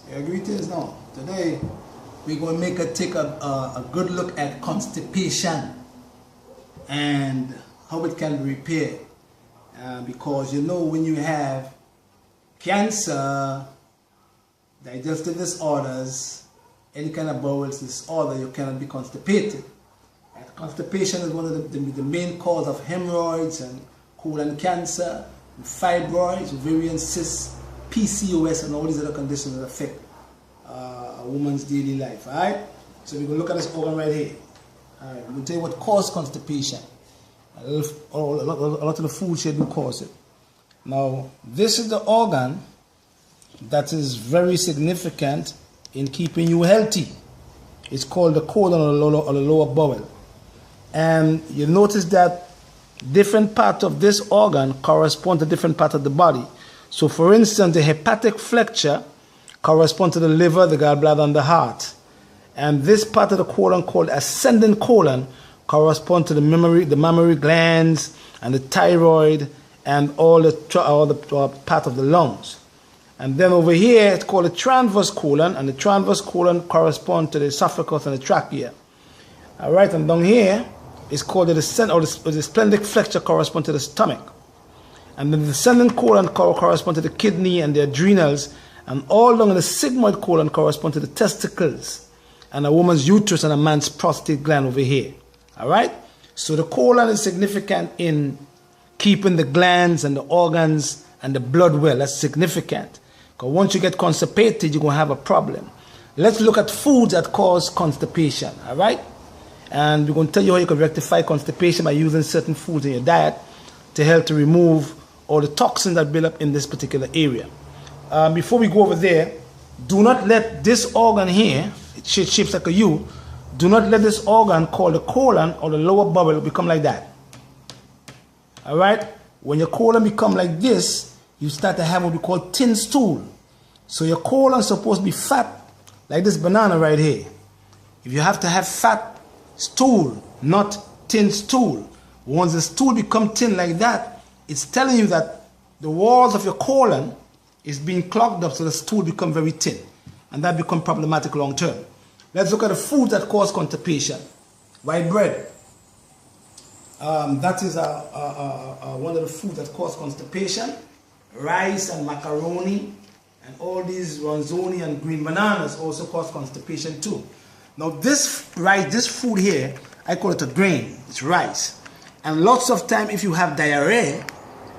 Yeah, greetings now. Today we're going to take a good look at constipation and how it can be repaired. Because you know, when you have cancer, digestive disorders, any kind of bowel disorder, you cannot be constipated. And constipation is one of the main cause of hemorrhoids and colon cancer, and fibroids, ovarian cysts, PCOS, and all these other conditions that affect a woman's daily life. Alright? So we're going to look at this organ right here. Alright, we're going to tell you what causes constipation. A lot of the food shouldn't cause it. Now, this is the organ that is very significant in keeping you healthy. It's called the colon or the lower bowel. And you notice that different parts of this organ correspond to different parts of the body. So, for instance, the hepatic flexure corresponds to the liver, the gallbladder, and the heart. And this part of the colon, called ascending colon, corresponds to the mammary glands and the thyroid and all the part of the lungs. And then over here, it's called the transverse colon, and the transverse colon corresponds to the esophagus and the trachea. All right, and down here, it's called the splenic flexure, corresponds to the stomach. And then the descending colon corresponds to the kidney and the adrenals, and all along the sigmoid colon corresponds to the testicles, and a woman's uterus and a man's prostate gland over here. All right? So the colon is significant in keeping the glands and the organs and the blood well. That's significant. Because once you get constipated, you're going to have a problem. Let's look at foods that cause constipation. All right? And we're going to tell you how you can rectify constipation by using certain foods in your diet to help to remove all the toxins that build up in this particular area. Before we go over there, do not let this organ here, it shapes like a U, do not let this organ called the colon or the lower bowel become like that. Alright? When your colon become like this, you start to have what we call thin stool. So your colon is supposed to be fat, like this banana right here. If you have to have fat stool, not thin stool. Once the stool become thin like that, it's telling you that the walls of your colon is being clogged up, so the stool become very thin. And that become problematic long term. Let's look at the foods that cause constipation. White bread. That is one of the foods that cause constipation. Rice and macaroni and all these ronzoni and green bananas also cause constipation too. Now this rice, this food here, I call it a grain. It's rice. And lots of time if you have diarrhea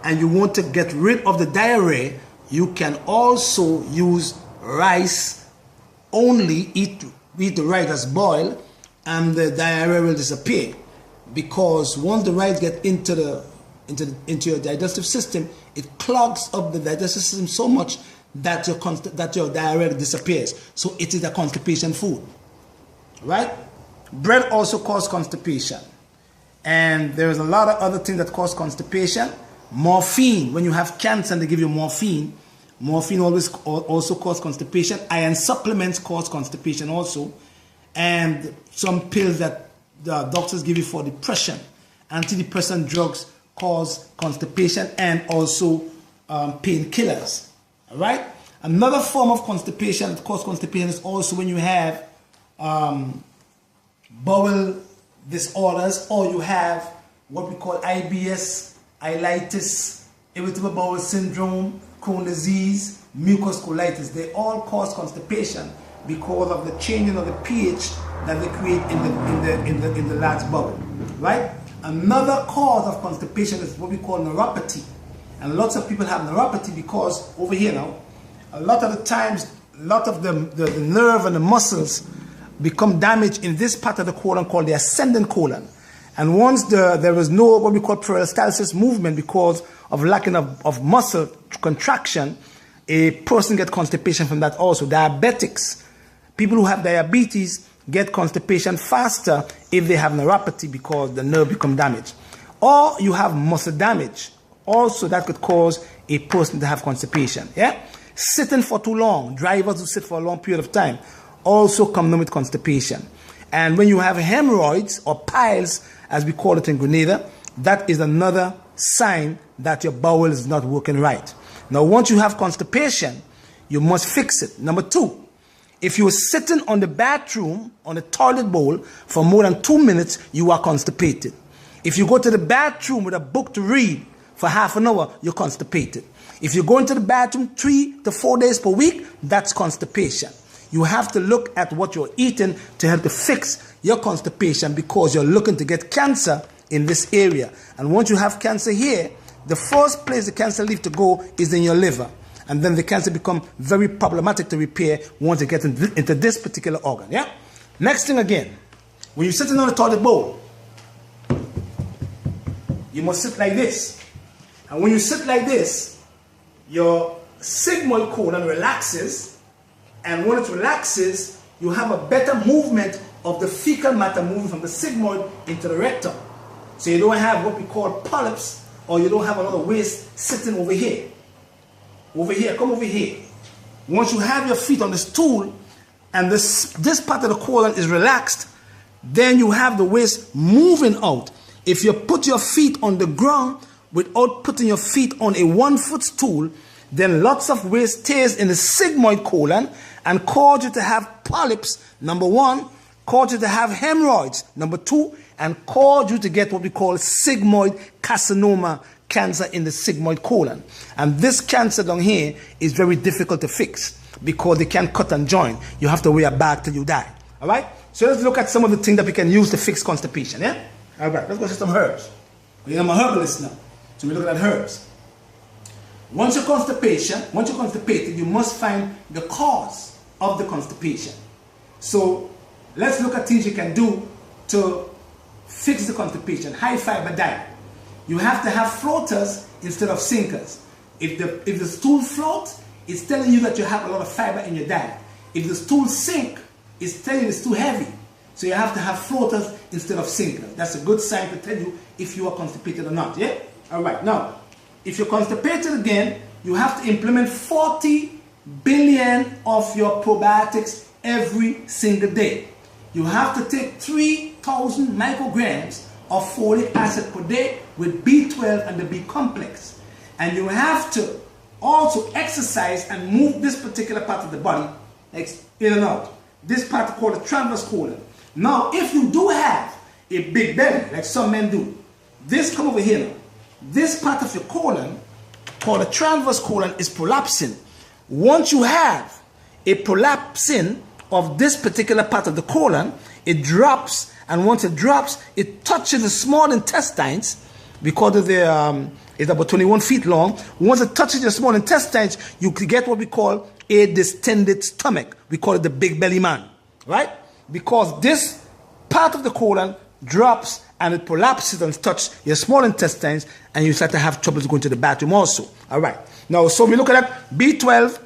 and you want to get rid of the diarrhea, you can also use rice only, eat the rice that's boiled, and the diarrhea will disappear. Because once the rice gets into your digestive system, it clogs up the digestive system so much that your diarrhea disappears. So it is a constipation food. Right? Bread also causes constipation. And there's a lot of other things that cause constipation. Morphine, when you have cancer and they give you morphine, morphine also causes constipation. Iron supplements cause constipation also. And some pills that the doctors give you for depression, antidepressant drugs cause constipation, and also painkillers. All right? Another form of constipation that causes constipation is also when you have bowel disorders, or you have what we call IBS, ileitis, irritable bowel syndrome, Crohn's disease, mucus colitis. They all cause constipation because of the changing of the pH that they create in the large bowel. Right? Another cause of constipation is what we call neuropathy. And lots of people have neuropathy because over here now, a lot of the times, a lot of the nerve and the muscles become damaged in this part of the colon called the ascending colon. And once there is no what we call peristalsis movement because of lacking of muscle contraction, a person gets constipation from that also. Diabetics, people who have diabetes get constipation faster if they have neuropathy because the nerve become damaged. Or you have muscle damage. Also that could cause a person to have constipation. Yeah? Sitting for too long, drivers who sit for a long period of time, also come down with constipation. And when you have hemorrhoids or piles, as we call it in Grenada, that is another sign that your bowel is not working right. Now, once you have constipation, you must fix it. Number 2, if you are sitting on the bathroom, on the toilet bowl for more than 2 minutes, you are constipated. If you go to the bathroom with a book to read for half an hour, you're constipated. If you go into the bathroom 3 to 4 days per week, that's constipation. You have to look at what you're eating to help to fix your constipation, because you're looking to get cancer in this area. And once you have cancer here, the first place the cancer leaves to go is in your liver. And then the cancer becomes very problematic to repair once it gets into this particular organ. Yeah? Next thing again, when you're sitting on the toilet bowl, you must sit like this. And when you sit like this, your sigmoid colon relaxes. And when it relaxes, you have a better movement of the fecal matter moving from the sigmoid into the rectum. So you don't have what we call polyps, or you don't have a lot of waste sitting over here. Over here, come over here. Once you have your feet on the stool and this part of the colon is relaxed, then you have the waste moving out. If you put your feet on the ground without putting your feet on a 1-foot stool, then lots of waste stays in the sigmoid colon and cause you to have polyps, number 1, cause you to have hemorrhoids, number 2, and cause you to get what we call sigmoid carcinoma, cancer in the sigmoid colon. And this cancer down here is very difficult to fix because they can't cut and join. You have to wear a bag till you die. All right? So let's look at some of the things that we can use to fix constipation. Yeah? All right, let's go to some herbs. I'm a herbalist now. So we're looking at herbs. Once you're constipated, you must find the cause of the constipation. So let's look at things you can do to fix the constipation. High fiber diet. You have to have floaters instead of sinkers. If the stool floats, it's telling you that you have a lot of fiber in your diet. If the stool sink, it's telling you it's too heavy. So you have to have floaters instead of sinkers. That's a good sign to tell you if you are constipated or not. Yeah? All right. Now, if you're constipated again, you have to implement 40 billion of your probiotics every single day. You have to take 3,000 micrograms of folic acid per day with B12 and the B complex. And you have to also exercise and move this particular part of the body, like in and out. This part is called the transverse colon. Now, if you do have a big belly, like some men do, this come over here now. This part of your colon, called the transverse colon, is prolapsing. Once you have a prolapsing of this particular part of the colon, it drops, and once it drops, it touches the small intestines, because of the, it's about 21 feet long. Once it touches your small intestines, you get what we call a distended stomach. We call it the big belly man, right? Because this part of the colon drops and it prolapses and touches your small intestines, and you start to have trouble going to the bathroom also. All right. Now, so we look at B12,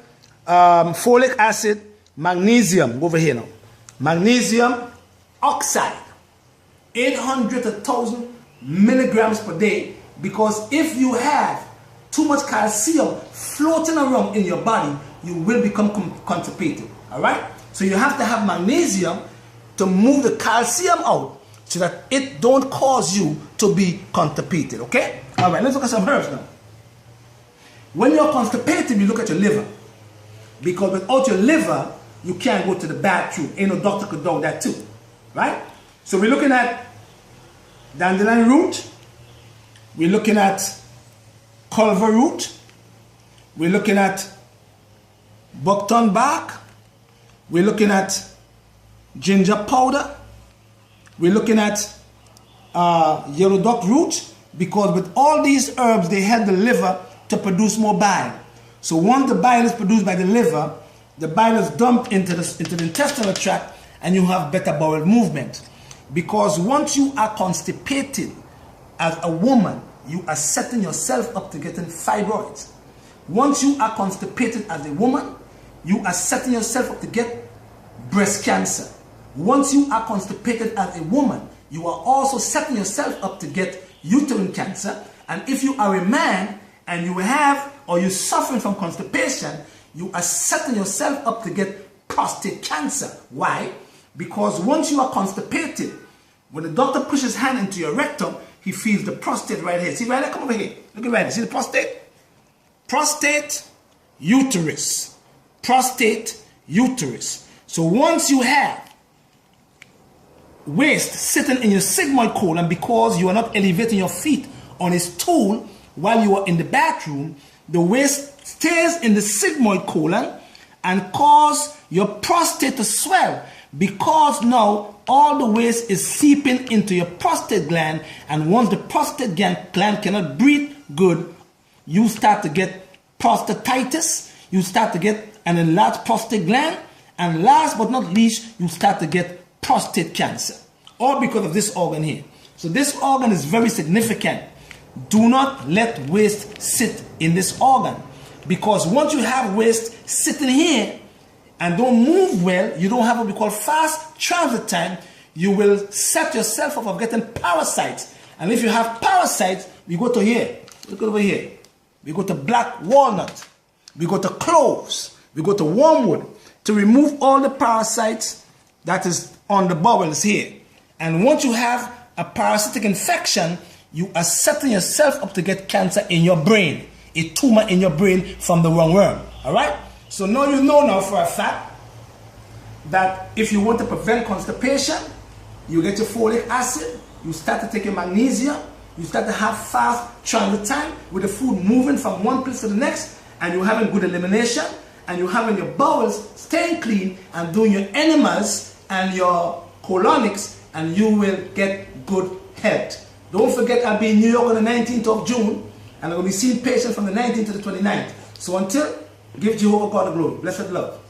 folic acid, magnesium. Go over here now. Magnesium oxide, 800 to 1,000 milligrams per day, because if you have too much calcium floating around in your body, you will become constipated. All right. So you have to have magnesium to move the calcium out, so that it don't cause you to be constipated, okay? All right, let's look at some herbs now. When you're constipated, you look at your liver. Because without your liver, you can't go to the bathroom. Ain't no doctor could do that too, right? So we're looking at dandelion root. We're looking at culver root. We're looking at buckthorn bark. We're looking at ginger powder. We're looking at yellow duck root, because with all these herbs, they help the liver to produce more bile. So once the bile is produced by the liver, the bile is dumped into the intestinal tract, and you have better bowel movement. Because once you are constipated as a woman, you are setting yourself up to getting fibroids. Once you are constipated as a woman, you are setting yourself up to get breast cancer. Once you are constipated as a woman, you are also setting yourself up to get uterine cancer. And if you are a man and you have or you're suffering from constipation, you are setting yourself up to get prostate cancer. Why? Because once you are constipated, when the doctor pushes his hand into your rectum, he feels the prostate right here. See right there? Come over here. Look at right there. See the prostate? Prostate, uterus. prostate, uterus. So once you have waste sitting in your sigmoid colon because you are not elevating your feet on a stool while you are in the bathroom, the waste stays in the sigmoid colon and cause your prostate to swell, because now all the waste is seeping into your prostate gland, and once the prostate gland cannot breathe good, you start to get prostatitis, you start to get an enlarged prostate gland, and last but not least, you start to get prostate cancer, all because of this organ here. So this organ is very significant. Do not let waste sit in this organ, because once you have waste sitting here and don't move well, you don't have what we call fast transit time, you will set yourself up of getting parasites. And if you have parasites, we go to here, look over here, we go to black walnut, we go to cloves, we go to wormwood to remove all the parasites that is on the bowels here. And once you have a parasitic infection, you are setting yourself up to get cancer in your brain, a tumor in your brain from the wrong worm. All right? So now you know now for a fact that if you want to prevent constipation, you get your folic acid, you start to take your magnesium, you start to have fast transit time with the food moving from one place to the next, and you're having good elimination, and you're having your bowels staying clean and doing your enemas and your colonics, and you will get good health. Don't forget, I'll be in New York on the 19th of June, and I'm going to be seeing patients from the 19th to the 29th. So until, give Jehovah God the glory. Blessed love.